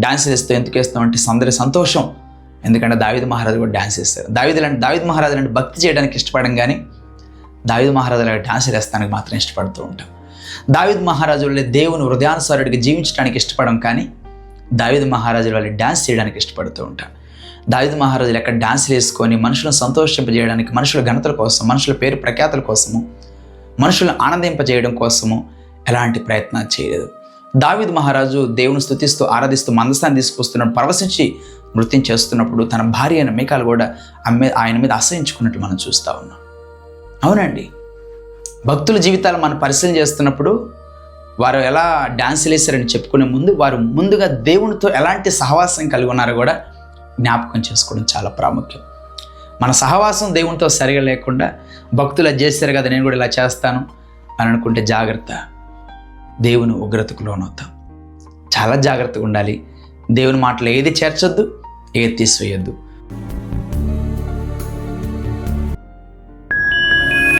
Dance వేస్తూ ఎందుకు వేస్తాం అంటే అందరి సంతోషం. ఎందుకంటే దావీదు మహారాజు కూడా డాన్స్ వేస్తారు. దావీదు మహారాజు అంటే భక్తి చేయడానికి ఇష్టపడం, కానీ దావీదు మహారాజు లాగా డాన్స్ వేస్తానికి మాత్రం ఇష్టపడుతూ ఉంటాం. దావీదు మహారాజు వల్లే దేవుని హృదయానుసారుడిగా జీవించడానికి ఇష్టపడం, కానీ దావీదు మహారాజు వల్లే డాన్స్ చేయడానికి ఇష్టపడుతూ ఉంటాం. దావీదు మహారాజులు ఎక్కడ డాన్స్లు వేసుకొని మనుషులను సంతోషింపజేయడానికి, మనుషుల ఘనతల కోసం, మనుషుల పేరు ప్రఖ్యాతల కోసము, మనుషులను ఆనందింపజేయడం కోసము ఎలాంటి ప్రయత్నాలు చేయలేదు. దావీదు మహారాజు దేవుని స్తుతిస్తూ ఆరాధిస్తూ మందసాన్ని తీసుకొస్తున్నాడు. పరవశించి నృత్యం చేస్తున్నప్పుడు తన భార్య అయిన మీకాలు కూడా ఆయన మీద అసహించుకున్నట్టు మనం చూస్తూ ఉన్నాం. అవునండి, భక్తుల జీవితాలు మనం పరిశీలన చేస్తున్నప్పుడు వారు ఎలా డాన్సులు వేశారని చెప్పుకునే ముందు వారు ముందుగా దేవునితో ఎలాంటి సహవాసం కలిగి ఉన్నారో కూడా జ్ఞాపకం చేసుకోవడం చాలా ప్రాముఖ్యం. మన సహవాసం దేవునితో సరిగా లేకుండా భక్తులు అది చేశారు కదా నేను కూడా ఇలా చేస్తాను అని అనుకుంటే జాగ్రత్త, దేవుని ఉగ్రతకు లోనవుతాం. చాలా జాగ్రత్తగా ఉండాలి. దేవుని మాటలు ఏది చేర్చొద్దు, ఏది తీసివేయొద్దు.